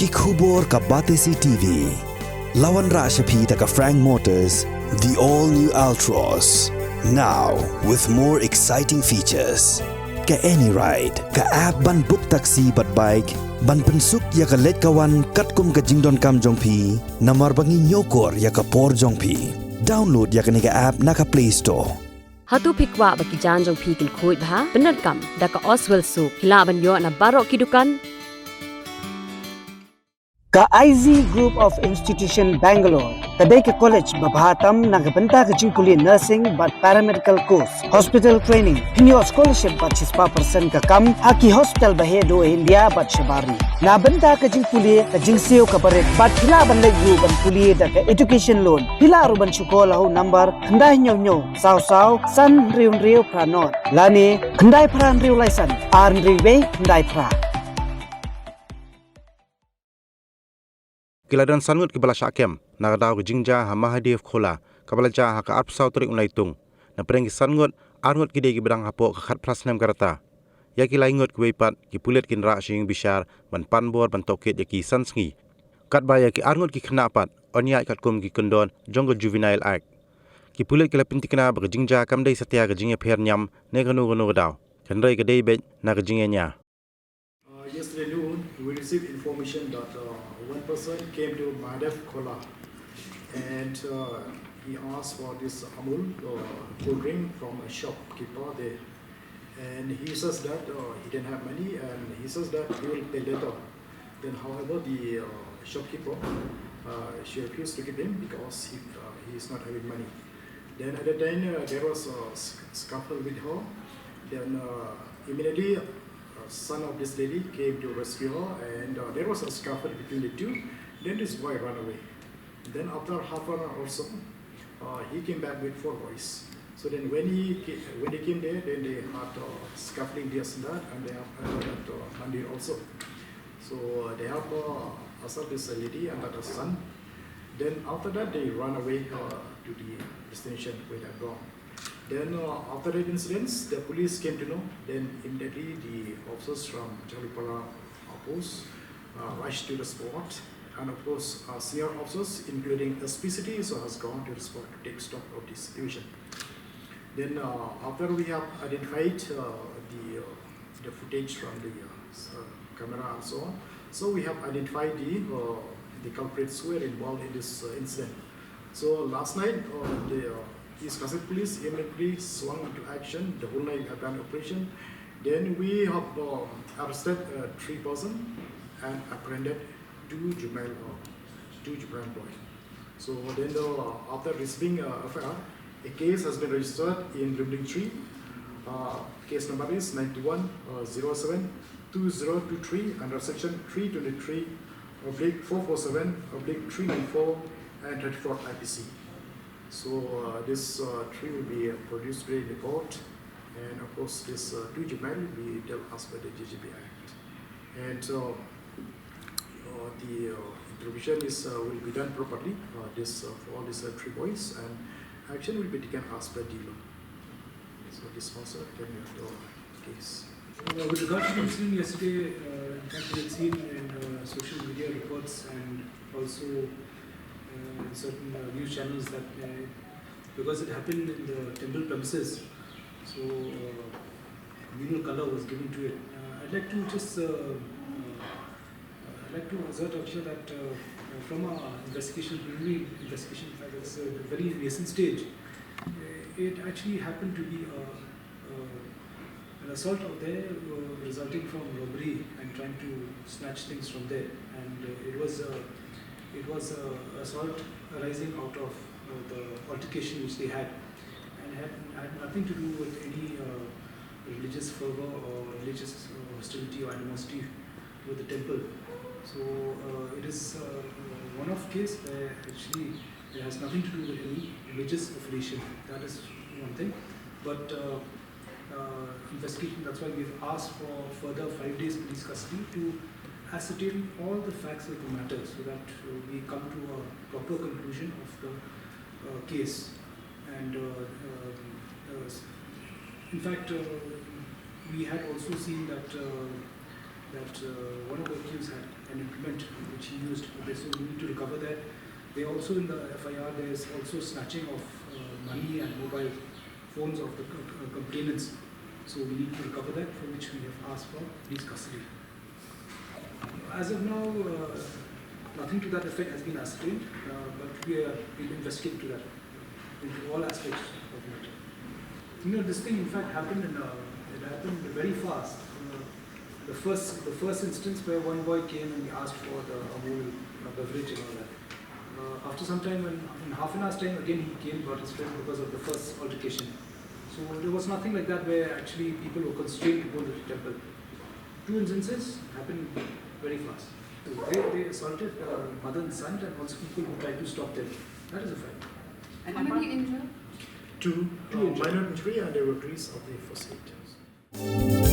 Kikubor ka Batesi TV. Lawan Rashapi taka Frank Motors, the all-new Altros. Now, with more exciting features. Ka any ride, ka app ban book taxi bat bike, ban pensuk ya ka let kawan katkum ka jingdon kam jongpi, namar bangi nyokor ya ka por jongpi. Download ya ka nega app na ka Play Store. Hatu pikwa baki jan jongpi kin kuit bha, benar kam da ka Oswell Soup, hilaban yo na barok kidukan. Ka IZ Group of Institution Bangalore, kadai ke college babhatam nagabanta ka jingkuli nursing but paramedical course, hospital training, pinyo scholarship but 6% ka kam, haki hospital bahedo India but shabari. Nabanta ka jingkuli ka jingseo ka barik but hila ban layu ban kuli da ka education loan. Hila ruban shukola ho number kandai nyo saw san riu pranot. Lani kandai pran riu laisan, arn riwe kandai pra. Kiladan Ngut kibala Shah nagadaw ke Jingjia ha Mahadev Khola kabala ja ha ka arpsau trik unaitung na pereng ki Ngut arngut kide ki bedang hapo ka khat prasnem karata ya ki Ngut ki weipat ki pulet kin ra sing bishar ban panbor ban toket ya ki sansngi kat baya ki arngut ki knapat onya kat kum ki kondon jongo juvenile act ki pulet ki lapin tikna ba Jingjia kam dei satya ga jingya pher nyam ne ganu gadaw kanrai ka dei be na ga jingya nya. Yesterday noon, we received information that one person came to Mahadev Khola and he asked for this Amul cold drink from a shopkeeper there. And he says that he didn't have money and he says that he will pay later. Then, however, the shopkeeper, she refused to give him because he is not having money. Then at the time, there was a scuffle with her. Then immediately, son of this lady came to rescue her and there was a scuffle between the two. Then this boy ran away. Then after half an hour or so, he came back with 4 boys. So then when he came there, then they had scuffling this and that, and they have that mandir also. So they have assaulted this lady and that son. Then after that, they ran away to the destination where they had gone. Then after that incidents, the police came to know. Then immediately the officers from Jalipara post rushed to the spot, and of course senior officers, including SPCT, so has gone to the spot to take stock of the situation. Then after we have identified the footage from the camera and so on, so we have identified the culprits who were involved in this incident. So last night the East Kasset Police immediately swung into action. The whole night have done operation. Then we have arrested 3 persons and apprehended 2 juvenile boys. So then after receiving FIR, a case has been registered in Building 3. Case number is 9107-2023 under section 323/447/394 and 34 IPC. So this 3 will be produced today in the court, and of course this 2 juvenile will be dealt as per the JGB Act. And the intervention will be done properly for all these 3 boys, and action will be taken as per the law. So this also can be the case. With regard to the incident yesterday, in fact we had seen in social media reports and also certain news channels that because it happened in the temple premises, so communal color was given to it. I'd like to just assert actually that from our preliminary investigation, at a very recent stage, it actually happened to be an assault out there resulting from robbery and trying to snatch things from there, and it was assault arising out of the altercation which they had, and had nothing to do with any religious fervor or religious hostility or animosity with the temple. So it is one-off case where actually it has nothing to do with any religious affiliation. That is one thing. But investigation, that's why we've asked for further 5 days police custody to ascertain all the facts of the matter so that we come to a proper conclusion of the case. And in fact, we had also seen that one of the accused had an implement which he used. So we need to recover that. They also in the FIR there is also snatching of money and mobile phones of the complainants. So we need to recover that, for which we have asked for police custody. As of now, nothing to that effect has been ascertained, but we will investigate to that into all aspects of the matter. You know, this thing in fact happened it happened very fast. The first instance where one boy came and he asked for the Amul beverage and all that. After some time, in half an hour's time, again he came, brought his friend because of the first altercation. So there was nothing like that where actually people were constrained to go to the temple. Two instances happened very fast. They assaulted mother and son and also people who tried to stop them. That is a fact. And how many injured? Two Two injured. minor injury and there were degrees of the first aid.